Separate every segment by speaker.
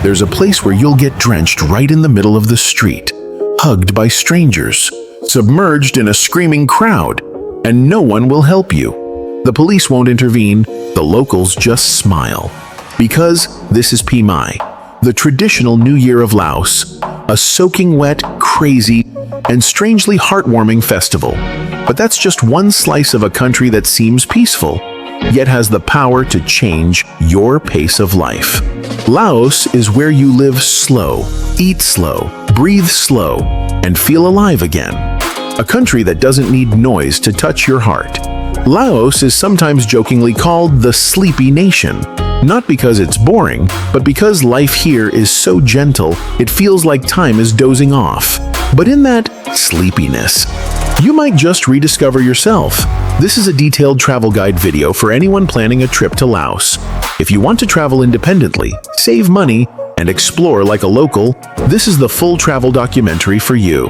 Speaker 1: there's a place where you'll get drenched right in the middle of the street, hugged by strangers, submerged in a screaming crowd, and no one will help you. The police won't intervene, the locals just smile. Because this is Pi Mai, the traditional New Year of Laos, a soaking wet, crazy, and strangely heartwarming festival. But that's just one slice of a country that seems peaceful, yet has the power to change your pace of life. Laos is where you live slow, eat slow, breathe slow, and feel alive again. A country that doesn't need noise to touch your heart. Laos is sometimes jokingly called the Sleepy Nation, not because it's boring, but because life here is so gentle, it feels like time is dozing off. But in that sleepiness, you might just rediscover yourself. This is a detailed travel guide video for anyone planning a trip to Laos. If you want to travel independently, save money, and explore like a local, this is the full travel documentary for you.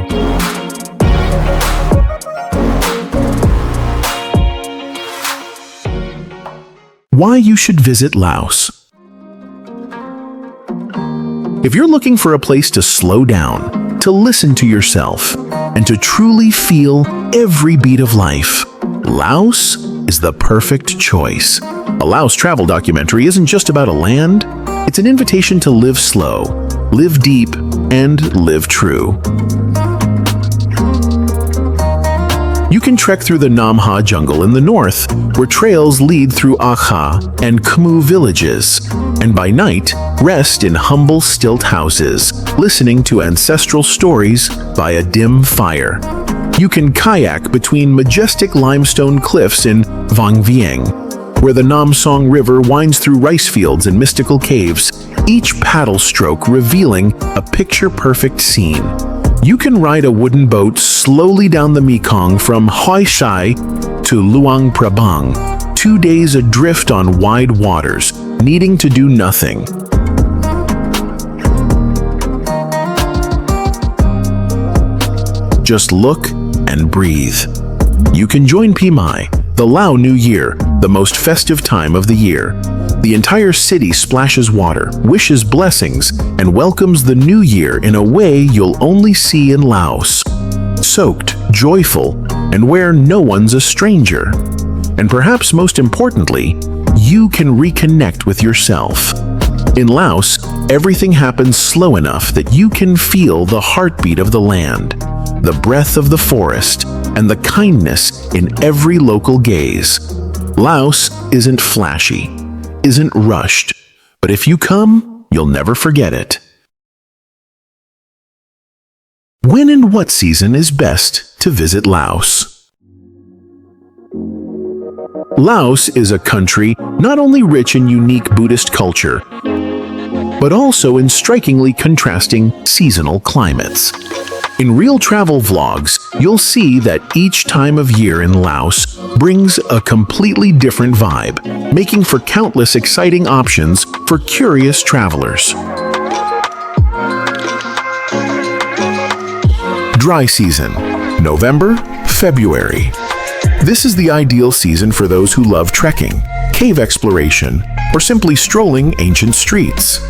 Speaker 1: Why you should visit Laos. If you're looking for a place to slow down, to listen to yourself, and to truly feel every beat of life, Laos is the perfect choice. A Laos travel documentary isn't just about a land, it's an invitation to live slow, live deep, and live true. You can trek through the Nam Ha jungle in the north, where trails lead through Akha and Khmu villages, and by night, rest in humble stilt houses, listening to ancestral stories by a dim fire. You can kayak between majestic limestone cliffs in Vang Vieng, where the Nam Song River winds through rice fields and mystical caves, each paddle stroke revealing a picture-perfect scene. You can ride a wooden boat slowly down the Mekong from Hoi Sai to Luang Prabang, 2 days adrift on wide waters, needing to do nothing. Just look and breathe. You can join Pi Mai, the Lao New Year, the most festive time of the year. The entire city splashes water, wishes blessings, and welcomes the new year in a way you'll only see in Laos. Soaked, joyful, and where no one's a stranger. And perhaps most importantly, you can reconnect with yourself. In Laos, everything happens slow enough that you can feel the heartbeat of the land, the breath of the forest, and the kindness in every local gaze. Laos isn't flashy, isn't rushed, but if you come, you'll never forget it. When and what season is best to visit Laos? Laos is a country not only rich in unique Buddhist culture, but also in strikingly contrasting seasonal climates. In real travel vlogs, you'll see that each time of year in Laos brings a completely different vibe, making for countless exciting options for curious travelers. Dry season, November, February. This is the ideal season for those who love trekking, cave exploration, or simply strolling ancient streets.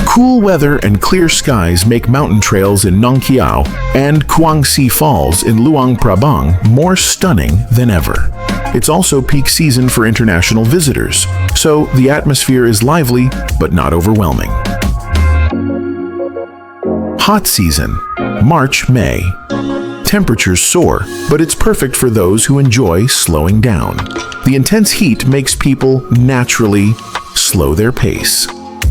Speaker 1: Cool weather and clear skies make mountain trails in Nong Kiao and Quang Si Falls in Luang Prabang more stunning than ever. It's also peak season for international visitors, so the atmosphere is lively but not overwhelming. Hot season, March-May. Temperatures soar, but it's perfect for those who enjoy slowing down. The intense heat makes people naturally slow their pace.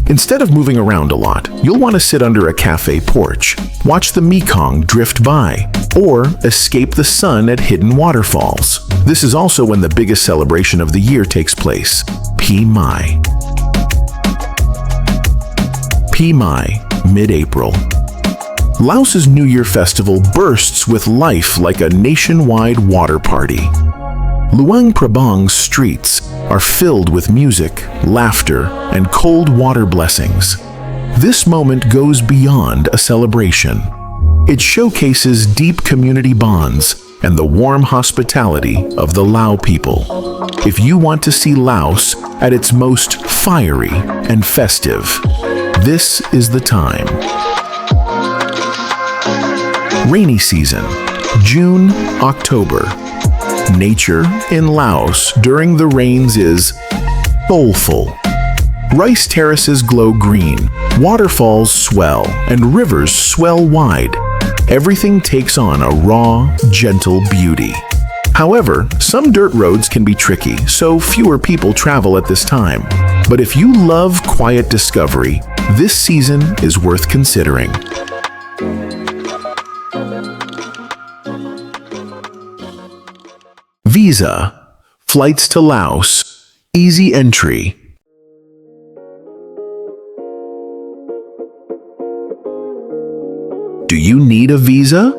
Speaker 1: Instead of moving around a lot, you'll want to sit under a cafe porch, watch the Mekong drift by, or escape the sun at hidden waterfalls. This is also when the biggest celebration of the year takes place, Pi Mai. Pi Mai, mid-April. Laos's New Year festival bursts with life like a nationwide water party. Luang Prabang's streets are filled with music, laughter, and cold water blessings. This moment goes beyond a celebration. It showcases deep community bonds and the warm hospitality of the Lao people. If you want to see Laos at its most fiery and festive, This is the time. Rainy season, June, October. Nature in Laos during the rains is soulful. Rice terraces glow green, waterfalls swell, and rivers swell wide. Everything takes on a raw, gentle beauty. However, some dirt roads can be tricky, so fewer people travel at this time. But if you love quiet discovery, this season is worth considering. Visa. Flights to Laos. Easy entry. Do you need a visa?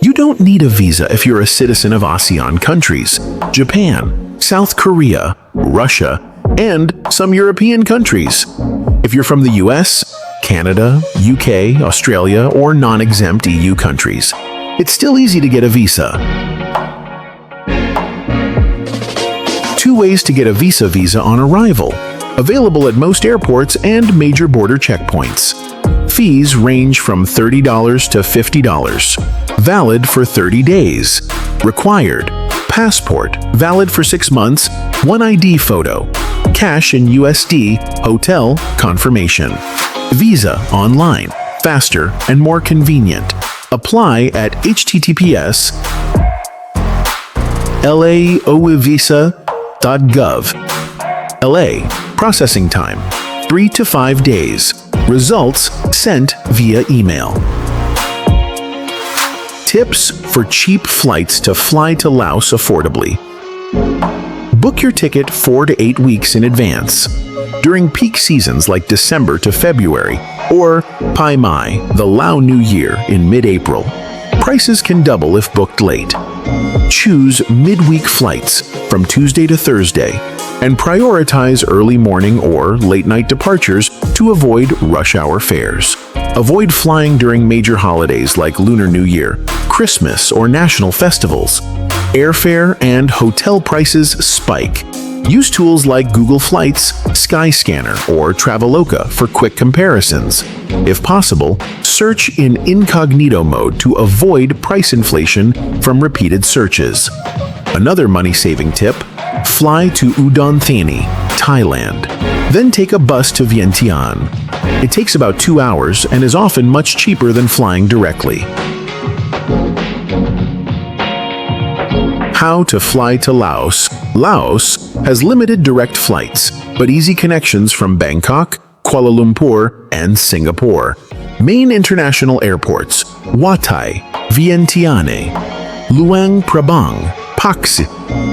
Speaker 1: You don't need a visa if you're a citizen of ASEAN countries, Japan, South Korea, Russia, and some European countries. If you're from the US, Canada, UK, Australia, or non-exempt EU countries, it's still easy to get a visa. 2 ways to get a visa on arrival, available at most airports and major border checkpoints. Fees range from $30 to $50. Valid for 30 days. Required: passport, valid for 6 months, 1 ID photo, cash in USD, hotel confirmation. Visa online, faster and more convenient. Apply at https://laovisa.gov. LA. Processing time: 3 to 5 days. Results sent via email. Tips for cheap flights to fly to Laos affordably. Book your ticket 4 to 8 weeks in advance. During peak seasons like December to February, or Pai Mai, the Lao New Year, in mid-April, prices can double if booked late. Choose midweek flights from Tuesday to Thursday, and prioritize early morning or late-night departures to avoid rush hour fares. Avoid flying during major holidays like Lunar New Year, Christmas, or national festivals. Airfare and hotel prices spike. Use tools like Google Flights, Skyscanner, or Traveloka for quick comparisons. If possible, search in incognito mode to avoid price inflation from repeated searches. Another money-saving tip: fly to Udon Thani, Thailand. Then take a bus to Vientiane. It takes about 2 hours and is often much cheaper than flying directly. How to fly to Laos. Laos has limited direct flights, but easy connections from Bangkok, Kuala Lumpur, and Singapore. Main international airports: Wat Thai, Vientiane, Luang Prabang, Pax.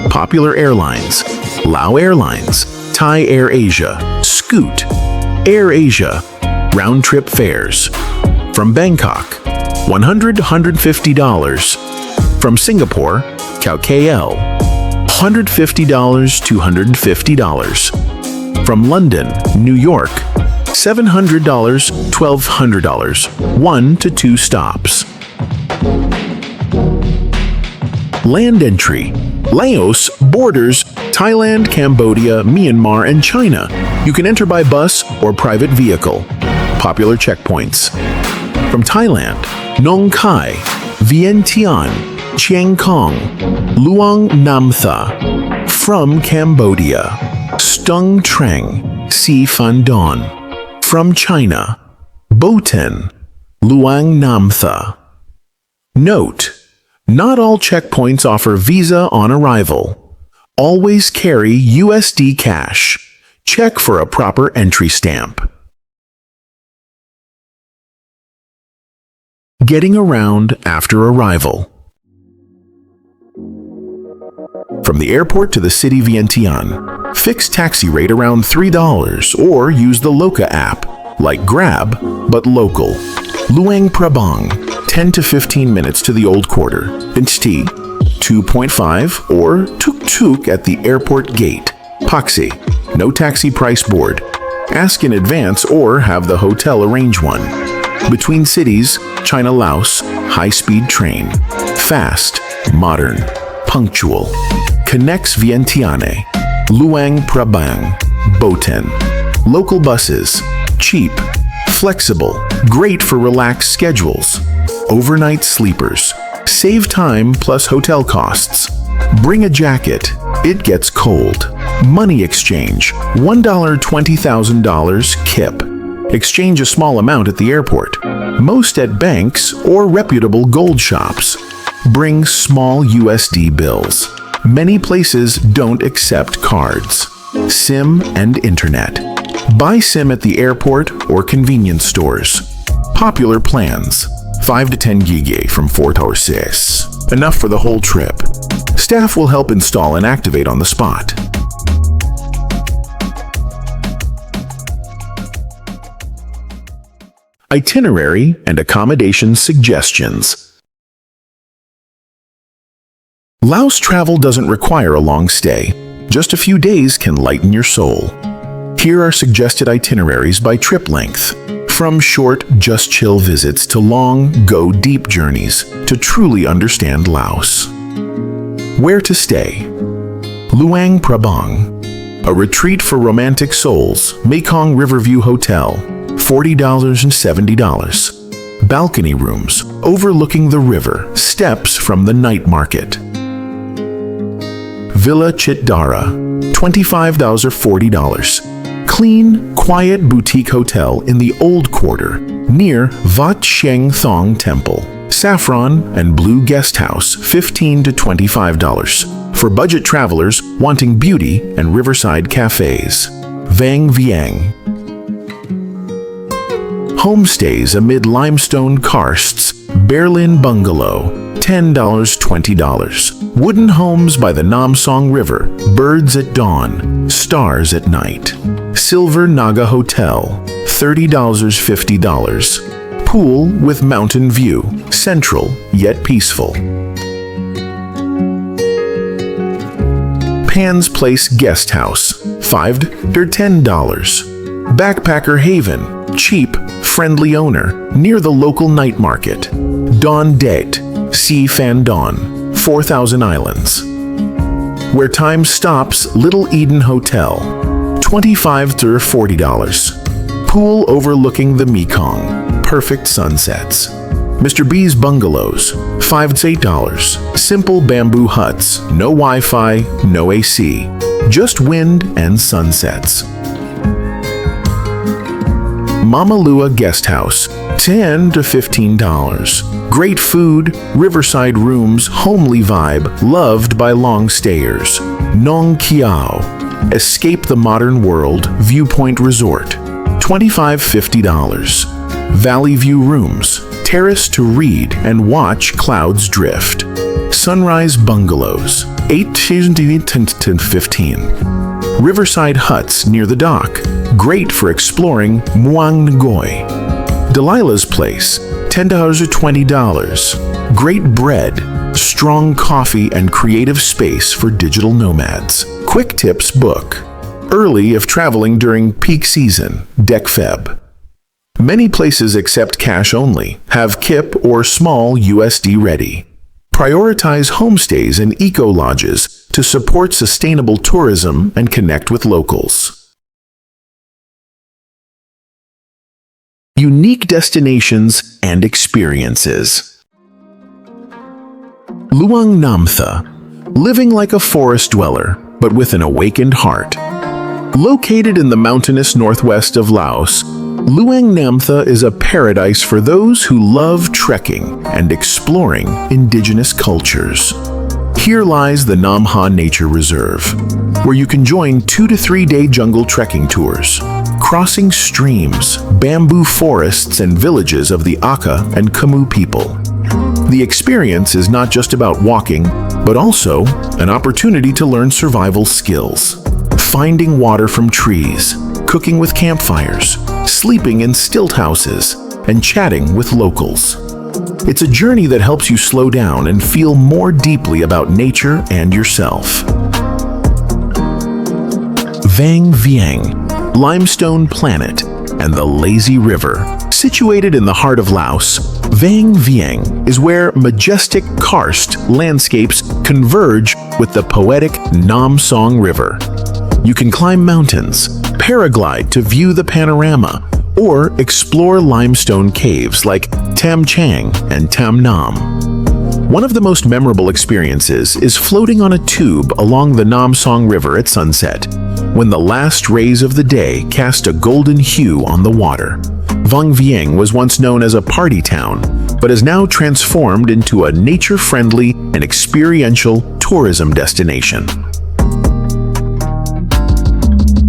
Speaker 1: Popular airlines: Lao Airlines, Thai Air Asia, Scoot, Air Asia. Round-trip fares. From Bangkok, $100–$150. From Singapore, KL, $150–$250. From London, New York, $700–$1,200, 1 to 2 stops. Land entry. Laos borders Thailand, Cambodia, Myanmar, and China. You can enter by bus or private vehicle. Popular checkpoints. From Thailand, Nong Khai, Vientiane, Chiang Khong, Luang Namtha. From Cambodia, Stung Treng, Si Phan Don. From China, Boten, Luang Namtha. Note: not all checkpoints offer visa on arrival. Always carry USD cash. Check for a proper entry stamp. Getting around after arrival. From the airport to the city Vientiane, fixed taxi rate around $3 or use the Loca app, like Grab, but local. Luang Prabang, 10 to 15 minutes to the Old Quarter. Binti, 2.5 or tuk-tuk at the airport gate. Paxi, no taxi price board. Ask in advance or have the hotel arrange one. Between cities, China-Laos, high-speed train. Fast, modern, punctual. Connects Vientiane, Luang Prabang, Boten. Local buses, Cheap, flexible, great for relaxed schedules. Overnight sleepers. Save time plus hotel costs. Bring a jacket. It gets cold. Money exchange. $1 $20,000 KIP. Exchange a small amount at the airport. Most at banks or reputable gold shops. Bring small USD bills. Many places don't accept cards. SIM and internet. Buy SIM at the airport or convenience stores. Popular plans. 5 to 10 gig from 4 to 6. Enough for the whole trip. Staff will help install and activate on the spot. Itinerary and accommodation suggestions. Laos travel doesn't require a long stay. Just a few days can lighten your soul. Here are suggested itineraries by trip length. From short, just chill visits to long, go deep journeys to truly understand Laos. Where to stay? Luang Prabang, a retreat for romantic souls, Mekong Riverview Hotel, $40 and $70. Balcony rooms overlooking the river, steps from the night market. Villa Chitdara, $25 or $40. Clean, quiet boutique hotel in the Old Quarter, near Wat Sheng Thong Temple. Saffron and Blue Guest House, $15 to $25. For budget travelers wanting beauty and riverside cafes. Vang Vieng. Homestays amid limestone karsts, Berlin Bungalow, $10 $20. Wooden homes by the Nam Song River, birds at dawn, stars at night. Silver Naga Hotel, $30 $50. Pool with mountain view, central yet peaceful. Pan's Place Guest House, $5 to $10. Backpacker Haven, cheap, friendly owner, near the local night market. Don Det, Si Phan Don, 4,000 Islands. Where time stops, Little Eden Hotel, $25 to $40. Pool overlooking the Mekong, perfect sunsets. Mr. B's Bungalows, $5 to $8. Simple bamboo huts, no Wi-Fi, no AC, just wind and sunsets. Mama Lua Guest House, $10 to $15. Great food, riverside rooms, homely vibe, loved by long stayers. Nong Kiao, escape the modern world, viewpoint resort, $25 $50. Valley View Rooms, terrace to read and watch clouds drift. Sunrise Bungalows, $8 to $15. Riverside huts near the dock, great for exploring Muang Ngoy. Delilah's Place, $10 to $20. Great bread, strong coffee, and creative space for digital nomads. Quick Tips book. Early if traveling during peak season, Dec Feb. Many places accept cash only, have KIP or small USD ready. Prioritize homestays and eco-lodges to support sustainable tourism and connect with locals. Unique destinations and experiences. Luang Namtha, living like a forest dweller, but with an awakened heart. Located in the mountainous northwest of Laos, Luang Namtha is a paradise for those who love trekking and exploring indigenous cultures. Here lies the Nam Ha Nature Reserve, where you can join 2 to 3 day jungle trekking tours, crossing streams, bamboo forests, and villages of the Aka and Khmu people. The experience is not just about walking, but also an opportunity to learn survival skills. Finding water from trees, cooking with campfires, sleeping in stilt houses, and chatting with locals. It's a journey that helps you slow down and feel more deeply about nature and yourself. Vang Vieng, Limestone Planet, and the Lazy River. Situated in the heart of Laos, Vang Vieng is where majestic karst landscapes converge with the poetic Nam Song River. You can climb mountains, paraglide to view the panorama, or explore limestone caves like Tam Chang and Tam Nam. One of the most memorable experiences is floating on a tube along the Nam Song River at sunset, when the last rays of the day cast a golden hue on the water. Vang Vieng was once known as a party town, but is now transformed into a nature-friendly and experiential tourism destination.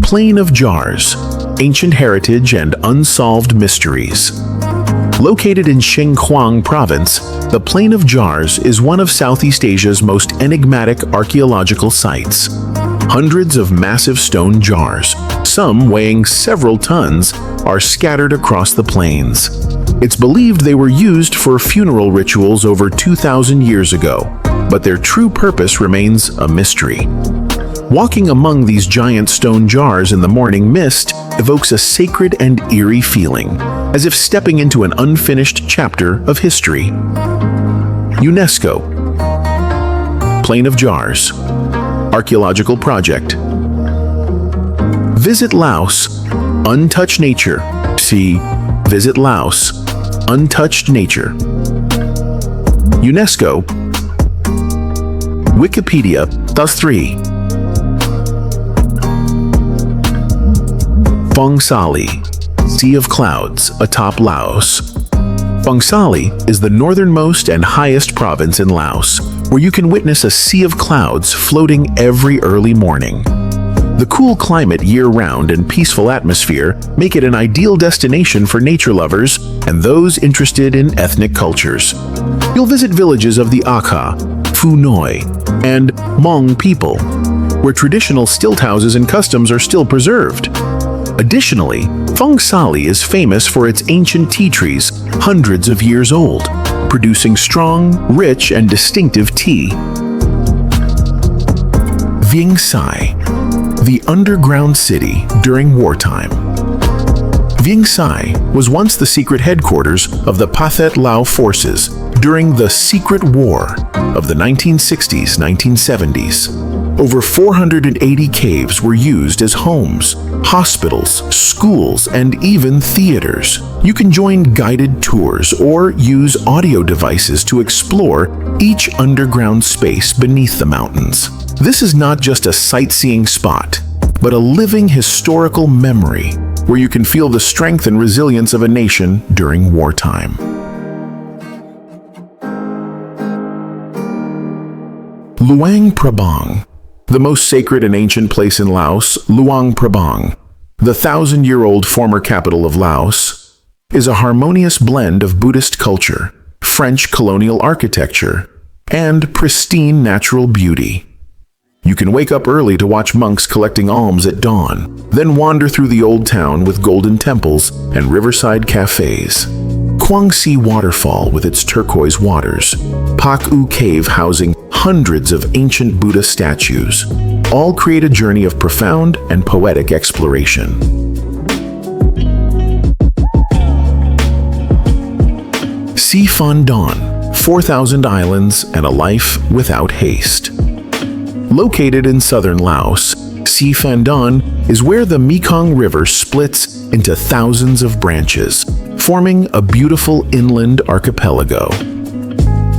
Speaker 1: Plain of Jars, Ancient Heritage and Unsolved Mysteries. Located in Xinjiang Province, the Plain of Jars is one of Southeast Asia's most enigmatic archaeological sites. Hundreds of massive stone jars, some weighing several tons, are scattered across the plains. It's believed they were used for funeral rituals over 2,000 years ago, but their true purpose remains a mystery. Walking among these giant stone jars in the morning mist evokes a sacred and eerie feeling, as if stepping into an unfinished chapter of history. UNESCO. Plain of Jars. Archaeological Project. Visit Laos. Untouched Nature. See Visit Laos. Untouched Nature. UNESCO. Wikipedia. Thus 3. Phang Sali, Sea of Clouds atop Laos. Phang Sali is the northernmost and highest province in Laos, where you can witness a sea of clouds floating every early morning. The cool climate year-round and peaceful atmosphere make it an ideal destination for nature lovers and those interested in ethnic cultures. You'll visit villages of the Akha, Phu Noi, and Hmong people, where traditional stilt houses and customs are still preserved. Additionally, Phang Sali is famous for its ancient tea trees, hundreds of years old, producing strong, rich, and distinctive tea. Vieng Sai, the underground city during wartime. Vieng Sai was once the secret headquarters of the Pathet Lao forces during the Secret War of the 1960s-1970s. Over 480 caves were used as homes, hospitals, schools, and even theaters. You can join guided tours or use audio devices to explore each underground space beneath the mountains. This is not just a sightseeing spot, but a living historical memory where you can feel the strength and resilience of a nation during wartime. Luang Prabang. The most sacred and ancient place in Laos, Luang Prabang, the 1,000-year-old former capital of Laos, is a harmonious blend of Buddhist culture, French colonial architecture, and pristine natural beauty. You can wake up early to watch monks collecting alms at dawn, then wander through the old town with golden temples and riverside cafes. Quang Si Waterfall with its turquoise waters, Pak U Cave housing hundreds of ancient Buddha statues, all create a journey of profound and poetic exploration. Si Phan Don, 4,000 Islands and a Life Without Haste. Located in southern Laos, Si Phan Don is where the Mekong River splits into thousands of branches, forming a beautiful inland archipelago.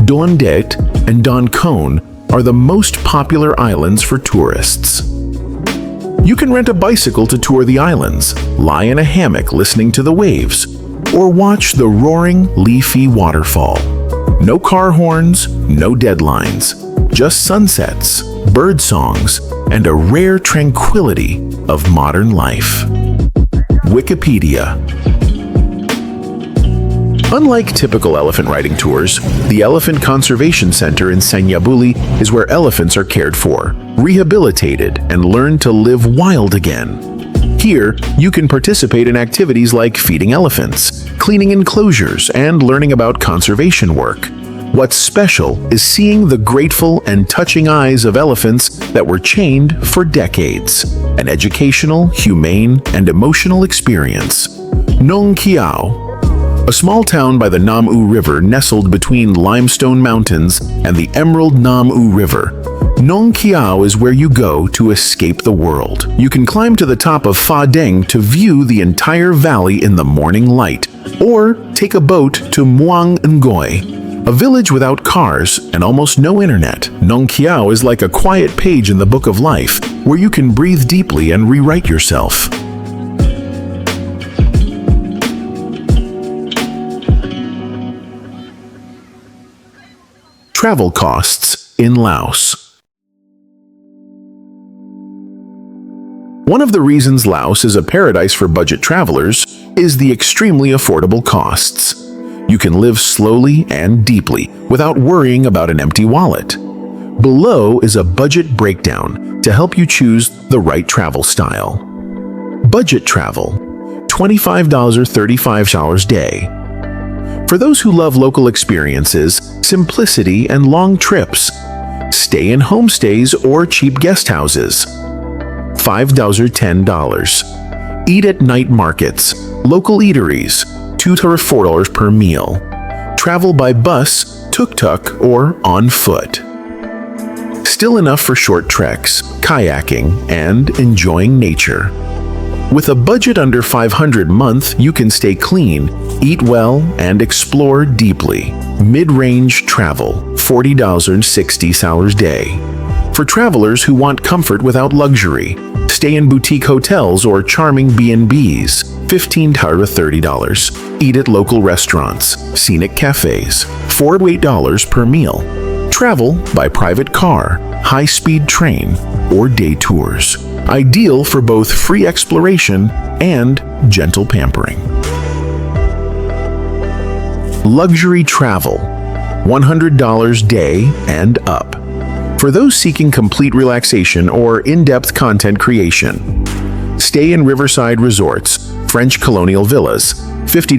Speaker 1: Don Det and Don Kon are the most popular islands for tourists. You can rent a bicycle to tour the islands, lie in a hammock listening to the waves, or watch the roaring, leafy waterfall. No car horns, no deadlines, just sunsets, bird songs, and a rare tranquility of modern life. Wikipedia. Unlike typical elephant riding tours, the Elephant Conservation Center in Sanyabuli is where elephants are cared for, rehabilitated, and learn to live wild again. Here, you can participate in activities like feeding elephants, cleaning enclosures, and learning about conservation work. What's special is seeing the grateful and touching eyes of elephants that were chained for decades. An educational, humane, and emotional experience. Nong Kiao, a small town by the Nam U River nestled between limestone mountains and the Emerald Nam U River, Nong Kiao is where you go to escape the world. You can climb to the top of Fa Deng to view the entire valley in the morning light, or take a boat to Muang Ngoy, a village without cars and almost no internet. Nong Kiao is like a quiet page in the book of life, where you can breathe deeply and rewrite yourself. Travel costs in Laos. One of the reasons Laos is a paradise for budget travelers is the extremely affordable costs. You can live slowly and deeply without worrying about an empty wallet. Below is a budget breakdown to help you choose the right travel style. Budget travel, $25 or $35 day. For those who love local experiences, simplicity, and long trips, stay in homestays or cheap guest houses. $5 or $10. Eat at night markets, local eateries, $2 to $4 per meal. Travel by bus, tuk-tuk, or on foot. Still enough for short treks, kayaking, and enjoying nature. With a budget under $500 a month, you can stay clean, eat well, and explore deeply. Mid-range travel, $40 and $60 day. For travelers who want comfort without luxury, stay in boutique hotels or charming B&Bs, $15 to $30. Eat at local restaurants, scenic cafes, $4 to $8 per meal. Travel by private car, high-speed train, or day tours. Ideal for both free exploration and gentle pampering. Luxury travel, $100 day and up. For those seeking complete relaxation or in-depth content creation, stay in riverside resorts, French colonial villas, $50,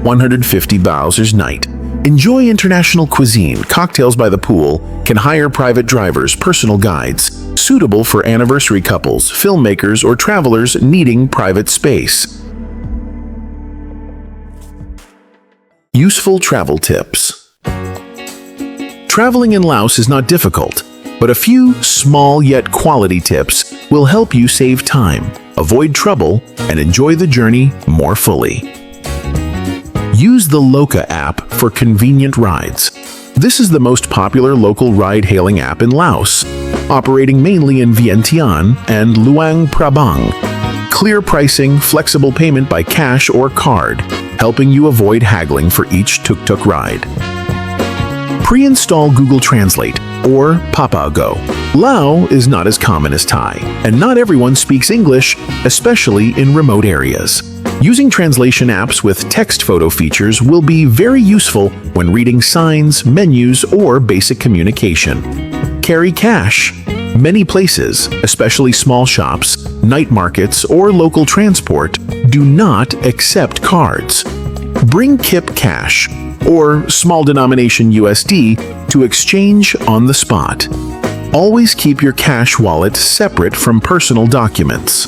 Speaker 1: $150 night. Enjoy international cuisine, cocktails by the pool, can hire private drivers, personal guides, suitable for anniversary couples, filmmakers, or travelers needing private space. Useful travel tips. Traveling in Laos is not difficult, but a few small yet quality tips will help you save time, avoid trouble, and enjoy the journey more fully. Use the Loca app for convenient rides. This is the most popular local ride-hailing app in Laos, operating mainly in Vientiane and Luang Prabang. Clear pricing, flexible payment by cash or card, helping you avoid haggling for each tuk-tuk ride. Pre-install Google Translate or Papago. Lao is not as common as Thai, and not everyone speaks English, especially in remote areas. Using translation apps with text photo features will be very useful when reading signs, menus, or basic communication. Carry cash. Many places, especially small shops, night markets, or local transport, do not accept cards. Bring Kip Cash, or small denomination USD, to exchange on the spot. Always keep your cash wallet separate from personal documents.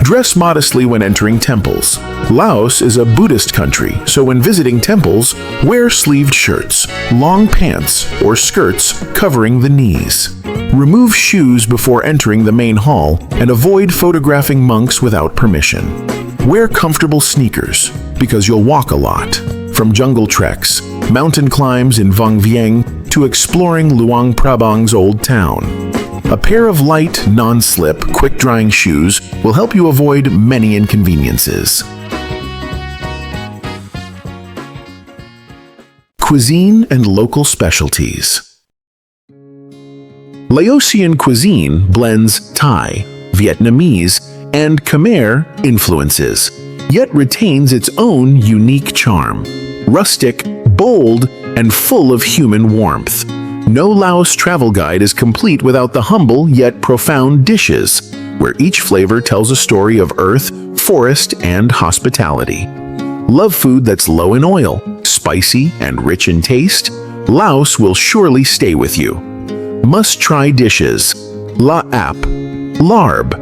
Speaker 1: Dress modestly when entering temples. Laos is a Buddhist country, so when visiting temples, wear sleeved shirts, long pants, or skirts covering the knees. Remove shoes before entering the main hall and avoid photographing monks without permission. Wear comfortable sneakers, because you'll walk a lot. From jungle treks, mountain climbs in Vang Vieng, to exploring Luang Prabang's old town. A pair of light, non-slip, quick-drying shoes will help you avoid many inconveniences. Cuisine and local specialties. Laosian cuisine blends Thai, Vietnamese, and Khmer influences, yet retains its own unique charm. Rustic, bold, and full of human warmth. No Laos travel guide is complete without the humble yet profound dishes, where each flavor tells a story of earth, forest, and hospitality. Love food that's low in oil, spicy, and rich in taste? Laos will surely stay with you. Must-try dishes. La Ap, Larb,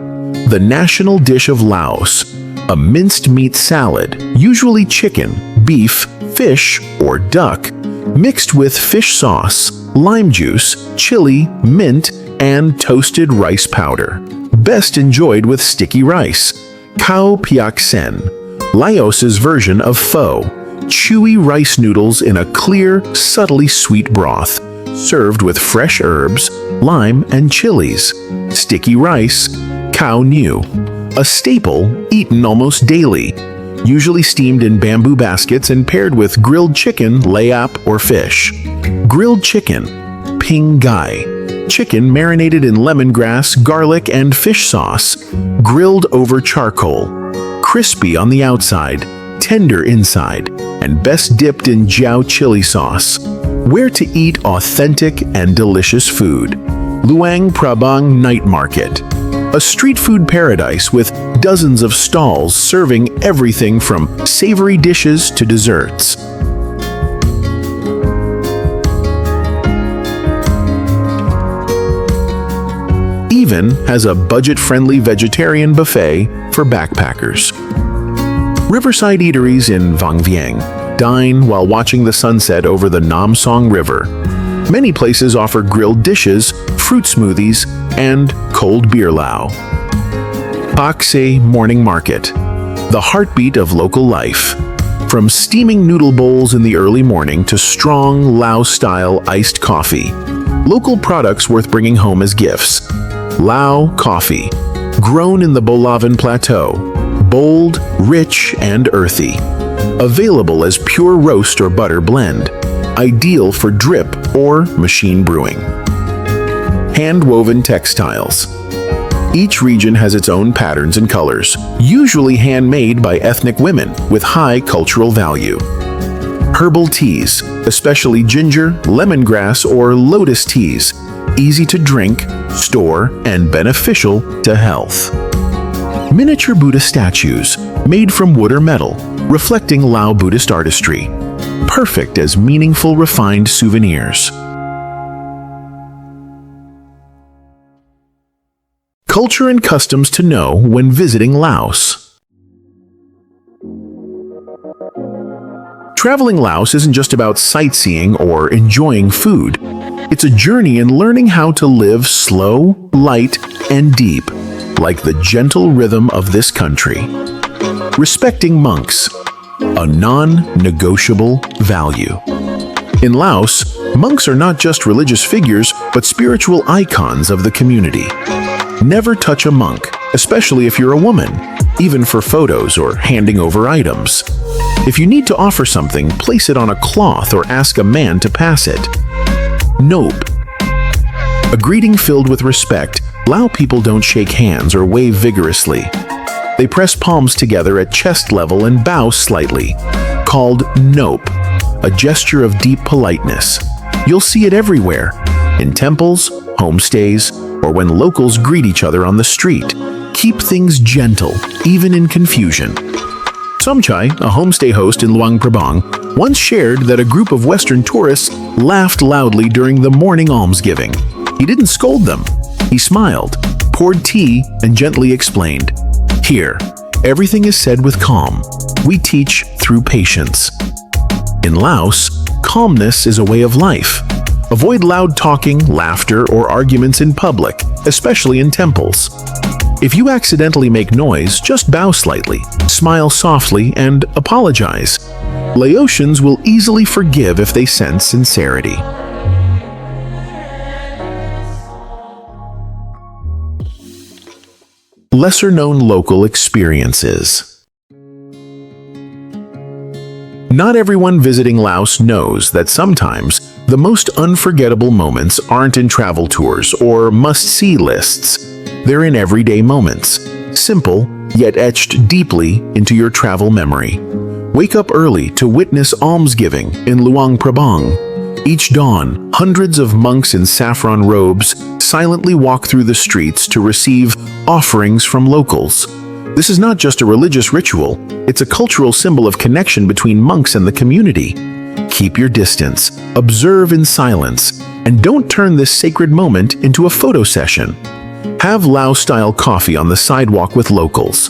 Speaker 1: the national dish of Laos. A minced meat salad, usually chicken, beef, fish, or duck, mixed with fish sauce, lime juice, chili, mint, and toasted rice powder. Best enjoyed with sticky rice. Khao Piak Sen, Laos's version of pho. Chewy rice noodles in a clear, subtly sweet broth, served with fresh herbs, lime, and chilies. Sticky rice, khao nu, a staple eaten almost daily, usually steamed in bamboo baskets and paired with grilled chicken, layap, or fish. Grilled chicken, ping gai, chicken marinated in lemongrass, garlic, and fish sauce, grilled over charcoal, crispy on the outside, tender inside, and best dipped in jiao chili sauce. Where to eat authentic and delicious food. Luang Prabang Night Market, a street food paradise with dozens of stalls serving everything from savory dishes to desserts. Even has a budget-friendly vegetarian buffet for backpackers. Riverside eateries in Vang Vieng dine while watching the sunset over the Nam Song River. Many places offer grilled dishes, fruit smoothies, and cold beer lao. Pak Se Morning Market, the heartbeat of local life. From steaming noodle bowls in the early morning to strong Lao-style iced coffee. Local products worth bringing home as gifts. Lao coffee, grown in the Bolavan Plateau. Bold, rich, and earthy. Available as pure roast or butter blend. Ideal for drip or machine brewing. Hand-woven textiles. Each region has its own patterns and colors, usually handmade by ethnic women with high cultural value. Herbal teas, especially ginger, lemongrass, or lotus teas, easy to drink, store, and beneficial to health. Miniature Buddha statues, made from wood or metal, reflecting Lao Buddhist artistry. Perfect as meaningful, refined souvenirs. Culture and customs to know when visiting Laos. Traveling Laos isn't just about sightseeing or enjoying food. It's a journey in learning how to live slow, light, and deep, like the gentle rhythm of this country. Respecting monks, a non-negotiable value. In Laos, monks are not just religious figures, but spiritual icons of the community. Never touch a monk, especially if you're a woman, even for photos or handing over items. If you need to offer something, place it on a cloth or ask a man to pass it. Nope. A greeting filled with respect, Lao people don't shake hands or wave vigorously. They press palms together at chest level and bow slightly, called nope, a gesture of deep politeness. You'll see it everywhere, in temples, homestays, or when locals greet each other on the street. Keep things gentle, even in confusion. Somchai, a homestay host in Luang Prabang, once shared that a group of Western tourists laughed loudly during the morning almsgiving. He didn't scold them. He smiled, poured tea, and gently explained, "Here, everything is said with calm. We teach through patience." In Laos, calmness is a way of life. Avoid loud talking, laughter, or arguments in public, especially in temples. If you accidentally make noise, just bow slightly, smile softly, and apologize. Laotians will easily forgive if they sense sincerity. Lesser-known local experiences. Not everyone visiting Laos knows that sometimes the most unforgettable moments aren't in travel tours or must-see lists. They're in everyday moments, simple yet etched deeply into your travel memory. Wake up early to witness almsgiving in Luang Prabang. Each dawn, hundreds of monks in saffron robes silently walk through the streets to receive offerings from locals. This is not just a religious ritual, it's a cultural symbol of connection between monks and the community. Keep your distance, observe in silence, and don't turn this sacred moment into a photo session. Have Lao-style coffee on the sidewalk with locals.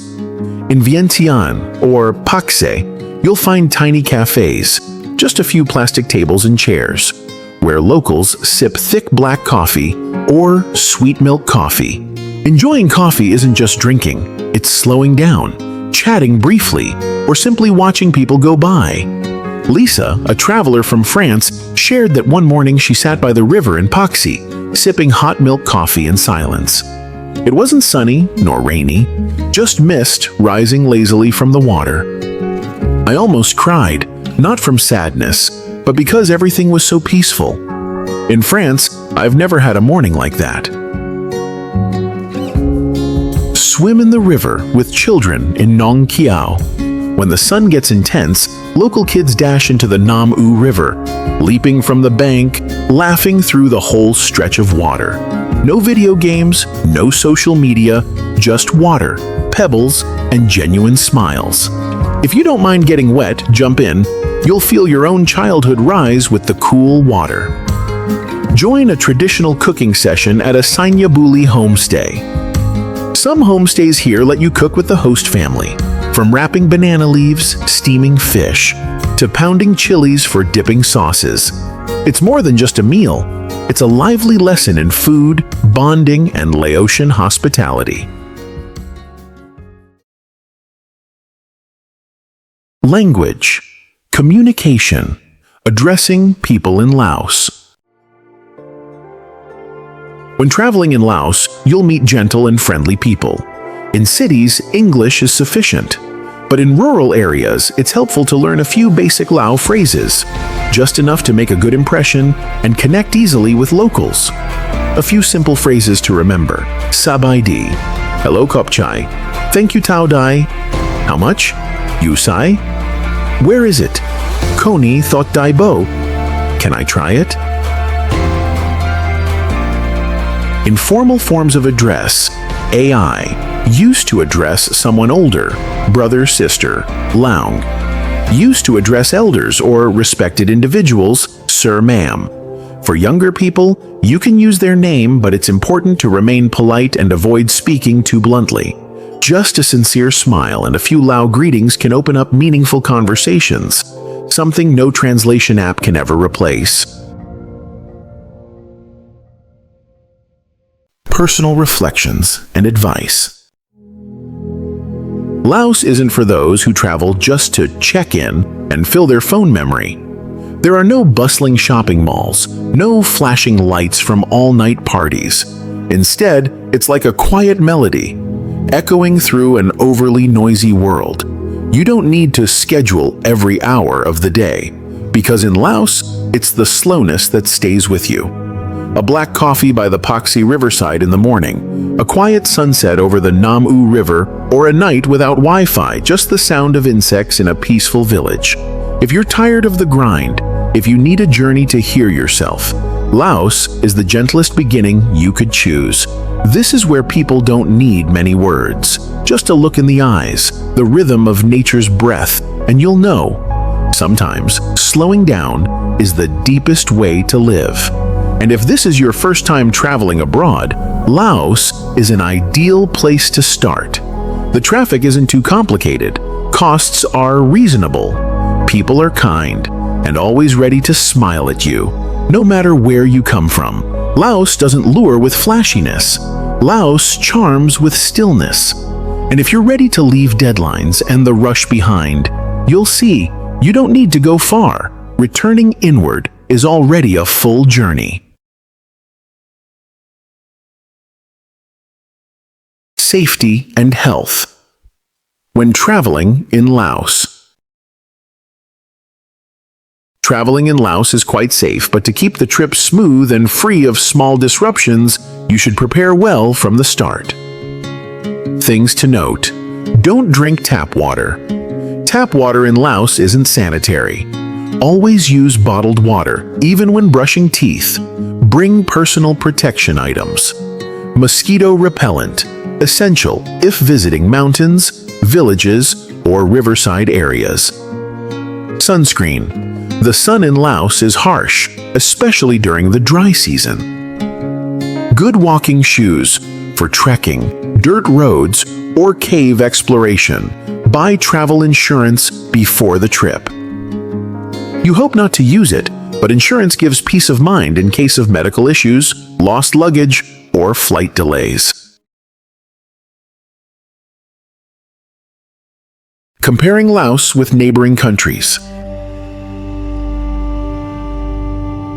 Speaker 1: In Vientiane or Pak Se, you'll find tiny cafes, just a few plastic tables and chairs. where locals sip thick black coffee or sweet milk coffee. Enjoying coffee isn't just drinking, it's slowing down, chatting briefly, or simply watching people go by. Lisa, a traveler from France, shared that one morning she sat by the river in Paxi, sipping hot milk coffee in silence. It wasn't sunny nor rainy, just mist rising lazily from the water. I almost cried, not from sadness, but because everything was so peaceful. In France, I've never had a morning like that. Swim in the river with children in Nong Kiao. When the sun gets intense, local kids dash into the Nam U River, leaping from the bank, laughing through the whole stretch of water. No video games, no social media, just water, pebbles, and genuine smiles. If you don't mind getting wet, jump in. You'll feel your own childhood rise with the cool water. Join a traditional cooking session at a Sanyabuli homestay. Some homestays here let you cook with the host family, from wrapping banana leaves, steaming fish, to pounding chilies for dipping sauces. It's more than just a meal. It's a lively lesson in food, bonding, and Laotian hospitality. Language. Communication. Addressing people in Laos. When traveling in Laos, you'll meet gentle and friendly people. In cities, English is sufficient. But in rural areas, it's helpful to learn a few basic Lao phrases, just enough to make a good impression and connect easily with locals. A few simple phrases to remember. Sabai di. Hello kop chai. Thank you tao dai. How much? You sai. Where is it? Koni thought dai bo. Can I try it? Informal forms of address. AI. Used to address someone older, brother, sister, laung. Used to address elders or respected individuals, sir, ma'am. For younger people, you can use their name, but it's important to remain polite and avoid speaking too bluntly. Just a sincere smile and a few Lao greetings can open up meaningful conversations, something no translation app can ever replace. Personal reflections and advice. Laos isn't for those who travel just to check in and fill their phone memory. There are no bustling shopping malls, no flashing lights from all-night parties. Instead, it's like a quiet melody, echoing through an overly noisy world. You don't need to schedule every hour of the day, because in Laos, it's the slowness that stays with you. A black coffee by the Paxi riverside in the morning, a quiet sunset over the Nam U River, or a night without Wi-Fi, just the sound of insects in a peaceful village. If you're tired of the grind, if you need a journey to hear yourself, Laos is the gentlest beginning you could choose. This is where people don't need many words, just a look in the eyes, the rhythm of nature's breath, and you'll know. Sometimes, slowing down is the deepest way to live. And if this is your first time traveling abroad, Laos is an ideal place to start. The traffic isn't too complicated, costs are reasonable, people are kind, and always ready to smile at you, no matter where you come from. Laos doesn't lure with flashiness. Laos charms with stillness. And if you're ready to leave deadlines and the rush behind, you'll see you don't need to go far. Returning inward is already a full journey. Safety and health. When traveling in Laos. Traveling in Laos is quite safe, but to keep the trip smooth and free of small disruptions, you should prepare well from the start. Things to note. Don't drink tap water. Tap water in Laos isn't sanitary. Always use bottled water, even when brushing teeth. Bring personal protection items. Mosquito repellent. Essential if visiting mountains, villages, or riverside areas. Sunscreen. The sun in Laos is harsh, especially during the dry season. Good walking shoes for trekking, dirt roads, or cave exploration. Buy travel insurance before the trip. You hope not to use it, but insurance gives peace of mind in case of medical issues, lost luggage, or flight delays. Comparing Laos with neighboring countries.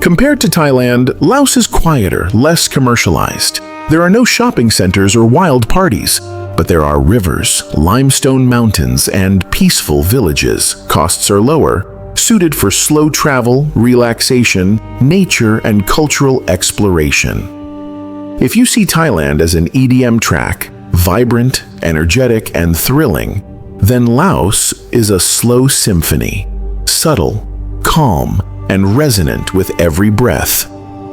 Speaker 1: Compared to Thailand, Laos is quieter, less commercialized. There are no shopping centers or wild parties, but there are rivers, limestone mountains, and peaceful villages. Costs are lower, suited for slow travel, relaxation, nature, and cultural exploration. If you see Thailand as an EDM track, vibrant, energetic, and thrilling, then Laos is a slow symphony, subtle, calm, and resonant with every breath.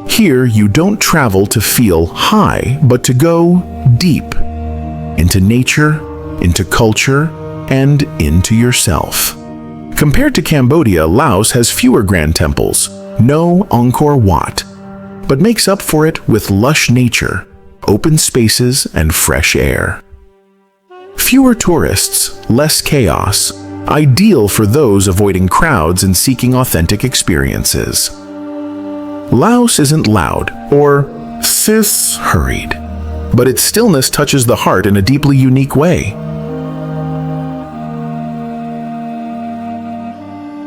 Speaker 1: Here, you don't travel to feel high, but to go deep into nature, into culture, and into yourself. Compared to Cambodia, Laos has fewer grand temples, no Angkor Wat, but makes up for it with lush nature, open spaces, and fresh air. Fewer tourists, less chaos, ideal for those avoiding crowds and seeking authentic experiences. Laos isn't loud or hurried, but its stillness touches the heart in a deeply unique way.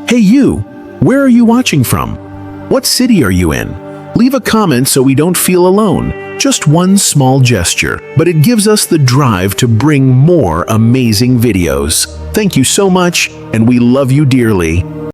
Speaker 1: Hey you, where are you watching from? What city are you in? Leave a comment so we don't feel alone. Just one small gesture, but it gives us the drive to bring more amazing videos. Thank you so much, and we love you dearly.